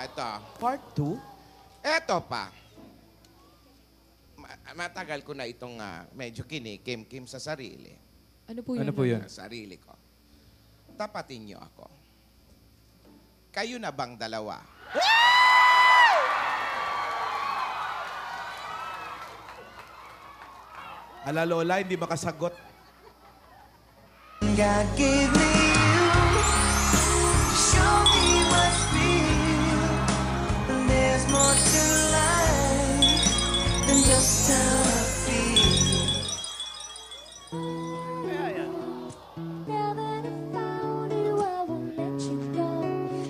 ito. Part 2? Eto pa. Matagal ko na itong medyo kinikim-kim sa sarili. Ano po yun? Ano po yun? Sa sarili ko. Tapatin niyo ako. Kayo na bang dalawa? Ala Lola, hindi makasagot. God gave me you to show me what's real. And there's more to life than just how I feel. Now that I found you, I won't let you go.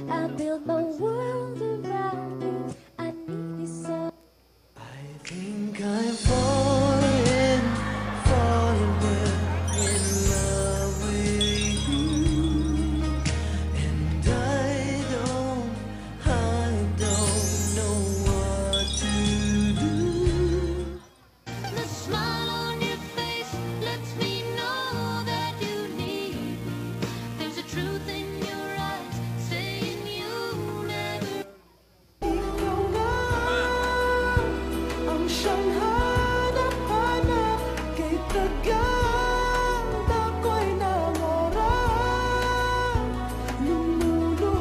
I built my world around you. I need you so. I think I've fallen in love with you. And I don't know what to do. The smile on your face lets me know that you need me. There's a truth in your eyes saying you'll never. Ikaw nga ang siyang hanap-hanap kay kaganda ko'y namora.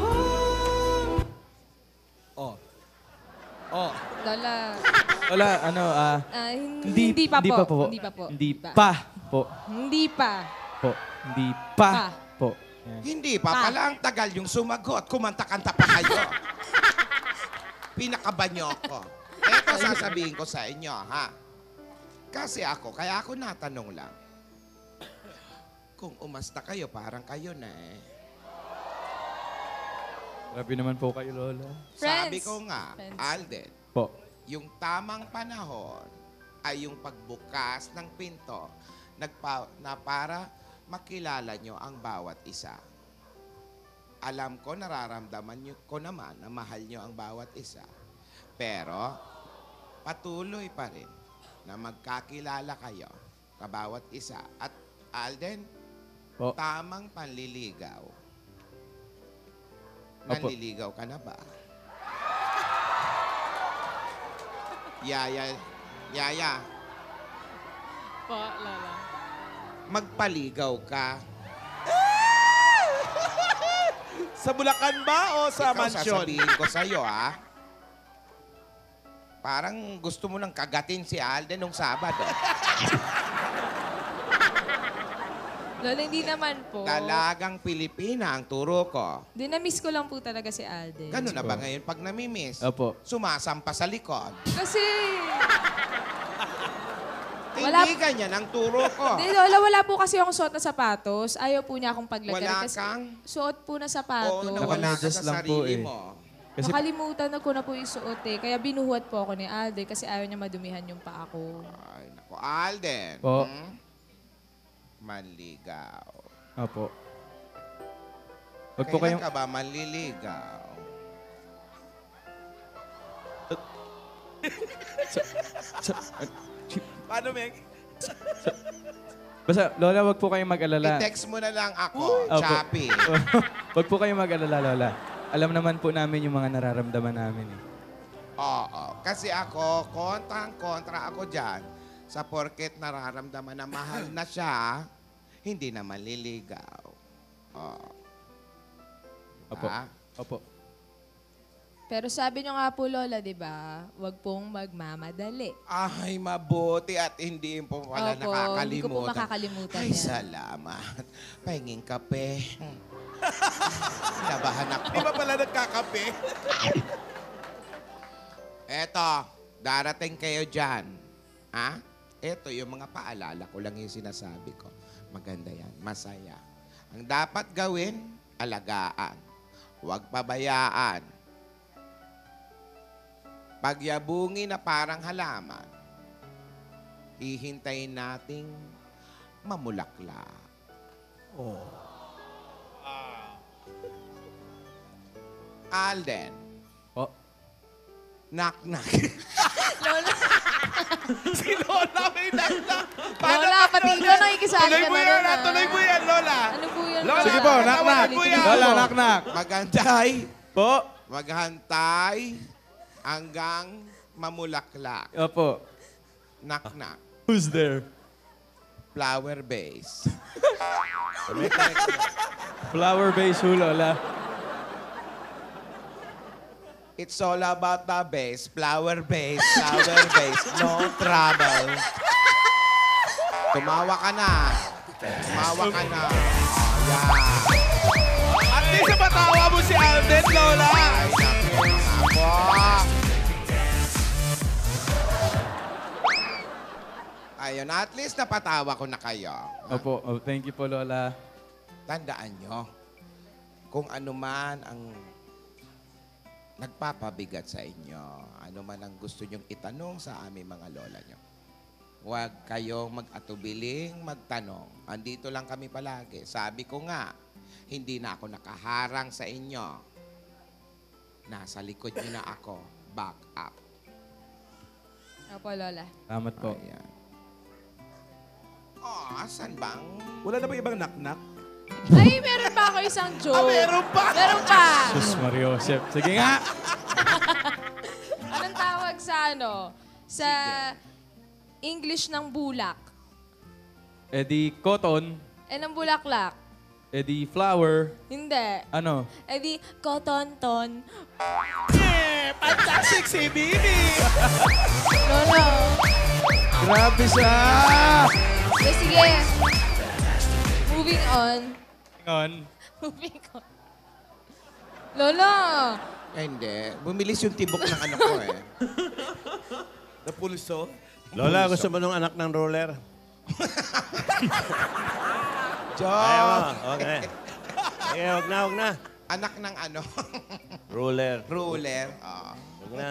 Lumuluhod. Oh. Oh. Lola. Lola, ano, hindi pa po. Hindi pa po. Hindi pa po. Hindi pa. Po. Hindi pa Pa. po. Yan. Hindi pa pala ang tagal yung sumagot. Kumanta-kanta pa kayo. Pinakabanyo ko. Eto sasabihin ko sa inyo, ha? Kasi kaya ako natanong lang. Kung umasta kayo, parang kayo na eh. Grabe naman po kayo, Lola. Sabi Friends. ko nga, Friends. Alden, Po. yung tamang panahon ay yung pagbukas ng pinto na para makilala nyo ang bawat isa. Alam ko, nararamdaman nyo ko naman na mahal nyo ang bawat isa. Pero, patuloy pa rin na magkakilala kayo sa bawat isa. At Alden, Po. tamang panliligaw. Opo. Nanliligaw ka na ba? Yaya, Po, Lola. magpaligaw ka. Sa Bulacan ba o sa Ikaw mansyon? sasabihin ko sa'yo, ha? Parang gusto mo nang kagatin si Alden nung Sabado. Lola, hindi naman po. Dalagang Pilipina ang turo ko. Di na-miss ko lang po talaga si Alden. Gano'n na ba ngayon pag namimiss? Opo. Sumasampa sa likod. Kasi... Hindi ganyan ang turo ko. Di, Lola, wala po kasi akong suot na sapatos. Ayaw po niya akong paglagay. Wala kasi kang? Suot po na Oo, sapatos. nawala ka Nakamedyas sa lang po sarili eh. mo. Kasi, Nakalimutan na ko na po yung suot eh. Kaya binuhuat po ako ni Alden kasi ayaw niya madumihan yung paa ko. Ay, naku, Alden. Po. Manligaw. opo. Wag po Kailan kayong... ka ba manliligaw? Paano, Meg? Basta, Lola, wag po kayong mag-alala. I-text mo na lang ako, Opo. Chappy. Wag po kayong mag-alala, Lola. Alam naman po namin yung mga nararamdaman namin eh. Oo. Kasi ako, kontra ako dyan. Sa porket nararamdaman na mahal na siya, hindi na maliligaw. Oo. Opo. Ah? Opo. Pero sabi niyo nga po, Lola, di ba? Huwag pong magmamadali. Ay, mabuti at hindi po pala Opo, nakakalimutan. hindi ko po makakalimutan Ay, yan. salamat. Pahinging kape. Labahan ako. Di ba pala nagkakape? Eto, darating kayo dyan. Ha? Eto, yung mga paalala ko lang yung sinasabi ko. Maganda yan, masaya. Ang dapat gawin, alagaan. Huwag pabayaan. Pagyabungi na parang halaman, hihintayin nating mamulaklak. Oh. Alden, Oh. knock-knock. Lola, Si Lola may nagla. Lola, pati ikaw nakikisali Tuloy ka mo na yan, ron, ah. tuloy mo yan, Lola. Ano po yan, Lola, Sige po, tawagan knock-knock. mo yan. Lola, knock-knock. Maganda. Po. Maghantay hanggang mamulaklak. Opo. Knock-knock. Who's there? Flower base. Flower base ho, Lola. It's all about the base. Flower base. Flower base. No trouble. Tumawa ka na. Tumawa ka na. Ayan. At least napatawa mo si Alden, Lola. Ay, naku. Ako. Ayun, at least napatawa ko na kayo. Opo. Oh, thank you po, Lola. Tandaan nyo, kung ano man ang nagpapabigat sa inyo, ano man ang gusto nyong itanong sa aming mga lola nyo, huwag kayong mag-atubiling magtanong. Andito lang kami palagi. Sabi ko nga, hindi na ako nakaharang sa inyo. Nasa likod nyo na ako. Back up. Opo, Lola. Salamat po. Ayan. Oh, asan bang? Wala na ba ibang knock-knock? Ay, meron pa ako isang joke. Meron pa! Meron pa. Sus Mariosep. Sige nga. Anong tawag sa ano? Sa English ng bulak. Eh di cotton. Eh, ng bulaklak. Eh di flower. Hindi. Ano? Eh di, cotton-ton. Yeah! Fantastic si Bini! Lolo. Grabe siya! Okay, sige. Moving on. On. Moving on. Lolo. Eh, hindi. Bumilis yung tibok ng ano ko eh. Napulso? Lola, gusto mo nung anak ng roller? Ayaw Joke! mo? Okay. Okay, wag na, wag na. Anak ng ano? Roller. Ruler. Ah. Wag na.